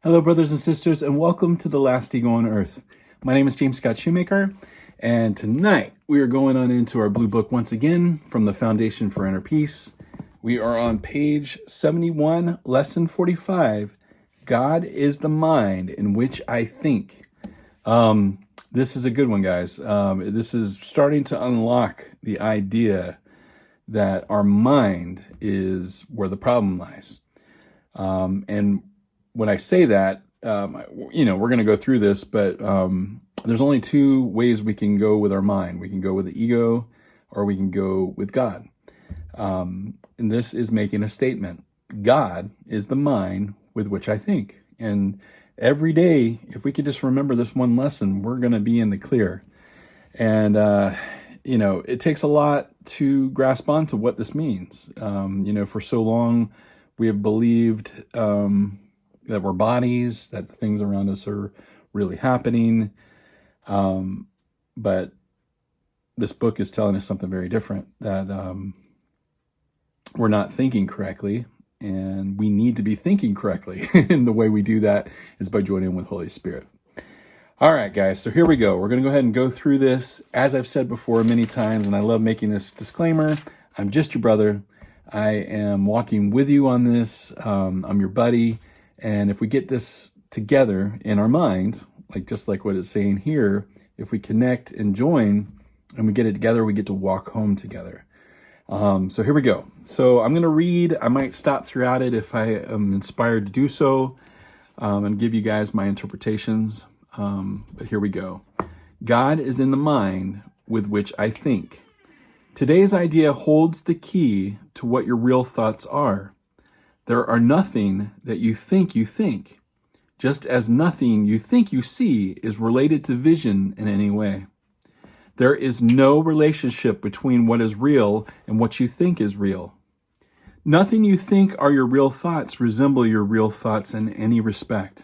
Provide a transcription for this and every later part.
Hello, brothers and sisters, and welcome to The Last Ego on Earth. My name is James Scott Shoemaker, and tonight we are going on into our blue book once again from the Foundation for Inner Peace. We are on page 71, lesson 45. God is the mind in which I think. This is a good one, guys. This is starting to unlock the idea that our mind is where the problem lies. And when I say that, we're going to go through this, but there's only two ways we can go with our mind. We can go with the ego, or we can go with God. And this is making a statement. God is the mind with which I think. And every day, if we could just remember this one lesson, we're going to be in the clear. And, it takes a lot to grasp onto what this means. For so long, we have believed that we're bodies, that the things around us are really happening. But this book is telling us something very different, that we're not thinking correctly, and we need to be thinking correctly. And the way we do that is by joining with Holy Spirit. All right, guys, so here we go. We're going to go ahead and go through this. As I've said before many times, and I love making this disclaimer, I'm just your brother. I am walking with you on this. I'm your buddy. And if we get this together in our mind, just like what it's saying here, if we connect and join and we get it together, we get to walk home together. So here we go. So I'm going to read. I might stop throughout it if I am inspired to do so, and give you guys my interpretations. But here we go. God is in the mind with which I think. Today's idea holds the key to what your real thoughts are. There are nothing that you think, just as nothing you think you see is related to vision in any way. There is no relationship between what is real and what you think is real. Nothing you think are your real thoughts resemble your real thoughts in any respect.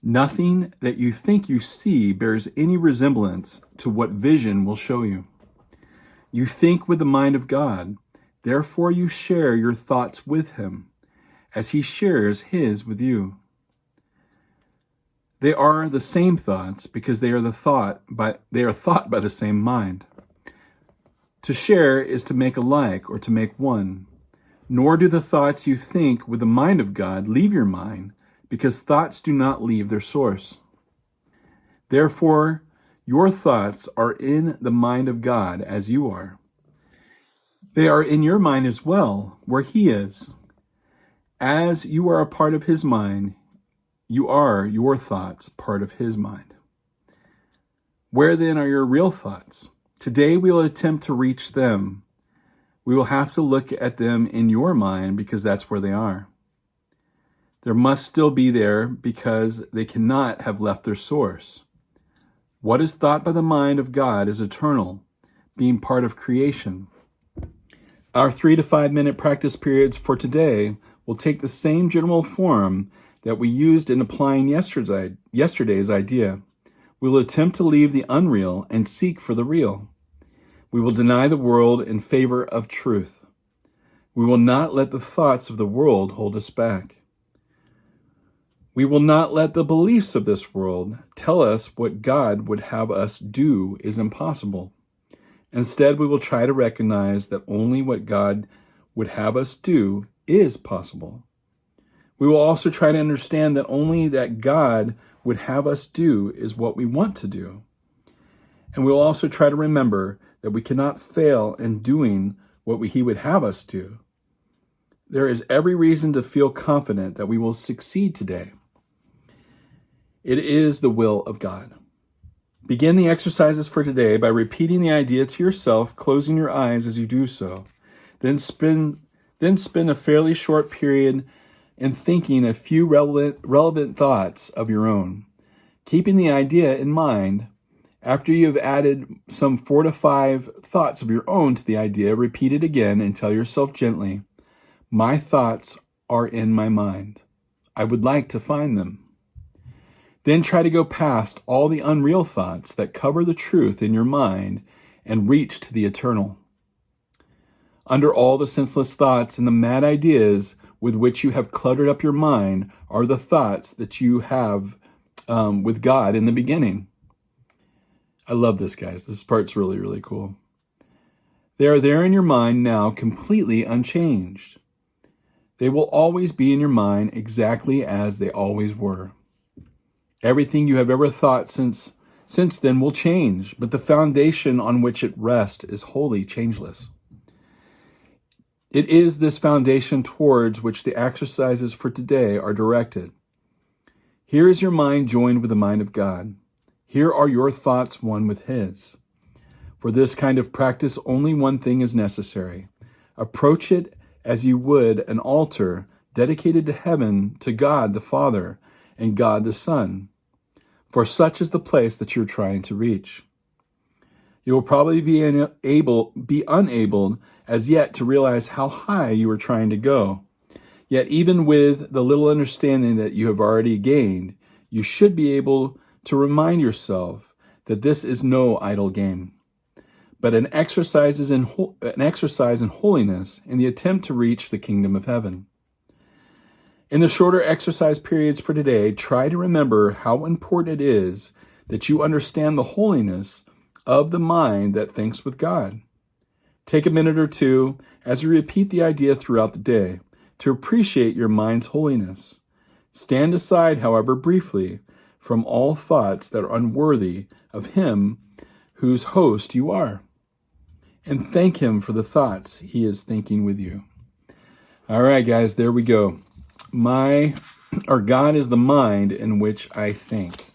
Nothing that you think you see bears any resemblance to what vision will show you. You think with the mind of God, therefore you share your thoughts with Him, as He shares His with you. They are the same thoughts because they are thought by the same mind. To share is to make alike or to make one. Nor do the thoughts you think with the mind of God leave your mind, because thoughts do not leave their source. Therefore, your thoughts are in the mind of God as you are. They are in your mind as well, where He is. As you are a part of His mind, you are your thoughts part of His mind. Where then are your real thoughts? Today we will attempt to reach them. We will have to look at them in your mind because that's where they are. There must still be there because they cannot have left their source. What is thought by the mind of God is eternal, being part of creation. Our 3 to 5 minute practice periods for today will take the same general form that we used in applying yesterday's idea. We will attempt to leave the unreal and seek for the real. We will deny the world in favor of truth. We will not let the thoughts of the world hold us back. We will not let the beliefs of this world tell us what God would have us do is impossible. Instead, we will try to recognize that only what God would have us do is possible. We will also try to understand that only that God would have us do is what we want to do. And we will also try to remember that we cannot fail in doing what He would have us do. There is every reason to feel confident that we will succeed today. It is the will of God. Begin the exercises for today by repeating the idea to yourself, closing your eyes as you do so. Then spend a fairly short period in thinking a few relevant thoughts of your own. Keeping the idea in mind, after you have added some 4 to 5 thoughts of your own to the idea, repeat it again and tell yourself gently, my thoughts are in my mind. I would like to find them. Then try to go past all the unreal thoughts that cover the truth in your mind and reach to the eternal. Under all the senseless thoughts and the mad ideas with which you have cluttered up your mind are the thoughts that you have with God in the beginning. I love this, guys. This part's really, really cool. They are there in your mind now, completely unchanged. They will always be in your mind exactly as they always were. Everything you have ever thought since then will change, but the foundation on which it rests is wholly changeless. It is this foundation towards which the exercises for today are directed. Here is your mind joined with the mind of God. Here are your thoughts one with His. For this kind of practice, only one thing is necessary. Approach it as you would an altar dedicated to heaven, to God the Father and God the Son. For such is the place that you're trying to reach. You will probably be unable as yet to realize how high you are trying to go. Yet even with the little understanding that you have already gained, you should be able to remind yourself that this is no idle game, but an exercise in holiness in the attempt to reach the kingdom of heaven. In the shorter exercise periods for today, try to remember how important it is that you understand the holiness of the mind that thinks with God. Take a minute or two as you repeat the idea throughout the day to appreciate your mind's holiness. Stand aside, however, briefly from all thoughts that are unworthy of Him whose host you are, and thank Him for the thoughts He is thinking with you. All right, guys, there we go. God is the mind in which I think.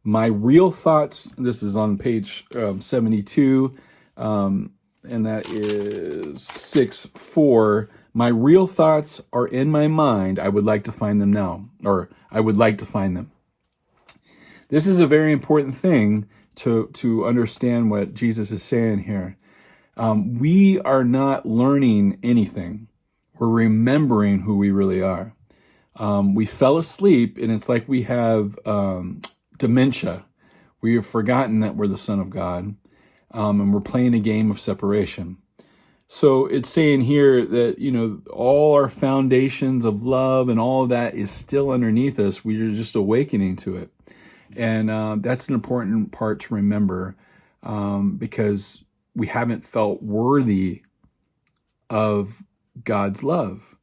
My real thoughts, this is on page 72, and that is 6:4. My real thoughts are in my mind. I would like to find them now, or I would like to find them. This is a very important thing to understand what Jesus is saying here. We are not learning anything. We're remembering who we really are. We fell asleep, and it's like we have dementia. We have forgotten that we're the Son of God, and we're playing a game of separation. So it's saying here that, all our foundations of love and all of that is still underneath us. We are just awakening to it. And that's an important part to remember, because we haven't felt worthy of God's love.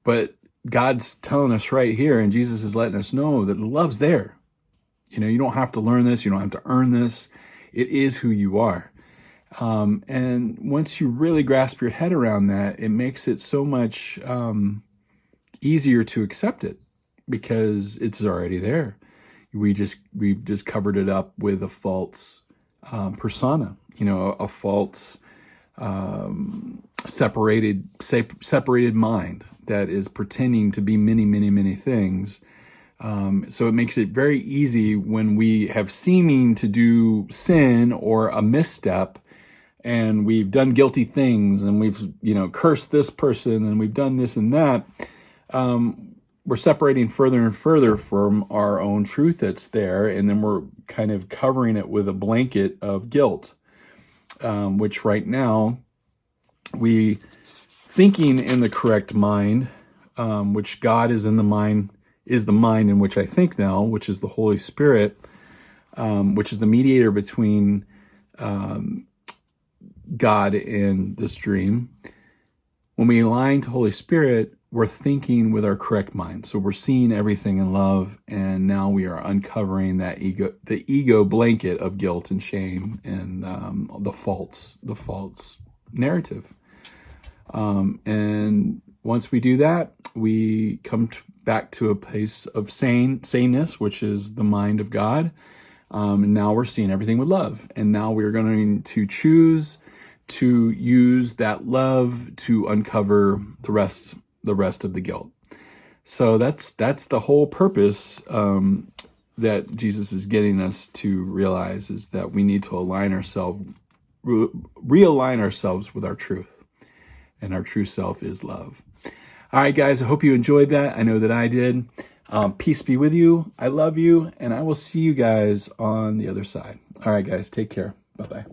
But God's telling us right here, and Jesus is letting us know that the love's there. You don't have to learn this. You don't have to earn this. It is who you are. And once you really grasp your head around that, it makes it so much easier to accept it, because it's already there. We've just covered it up with a false persona, a false separated mind that is pretending to be many, many, many things. So it makes it very easy when we have seeming to do sin or a misstep, and we've done guilty things, and we've, cursed this person, and we've done this and that. We're separating further and further from our own truth that's there, and then we're kind of covering it with a blanket of guilt, which right now we thinking in the correct mind, which God is in the mind, is the mind in which I think now, which is the Holy Spirit, which is the mediator between God and this dream. When we align to Holy Spirit, we're thinking with our correct mind. So we're seeing everything in love, and now we are uncovering the ego blanket of guilt and shame and the false narrative. And once we do that, we come back to a place of saneness, which is the mind of God. And now we're seeing everything with love. And now we're going to choose to use that love to uncover the rest of the guilt. So that's the whole purpose that Jesus is getting us to realize, is that we need to realign ourselves with our truth, and our true self is love. All right, guys, I hope you enjoyed that. I know that I did. Peace be with you. I love you, and I will see you guys on the other side. All right, guys, take care. Bye-bye.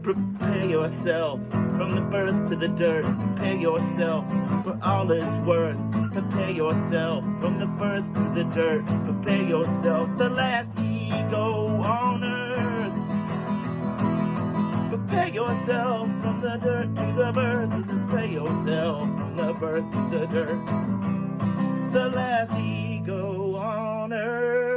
Prepare yourself from the birth to the dirt. Prepare yourself for all it's worth. Prepare yourself from the birth to the dirt. Prepare yourself, the last ego on earth. Prepare yourself from the dirt to the birth. Prepare yourself from the birth to the dirt. The last ego on earth.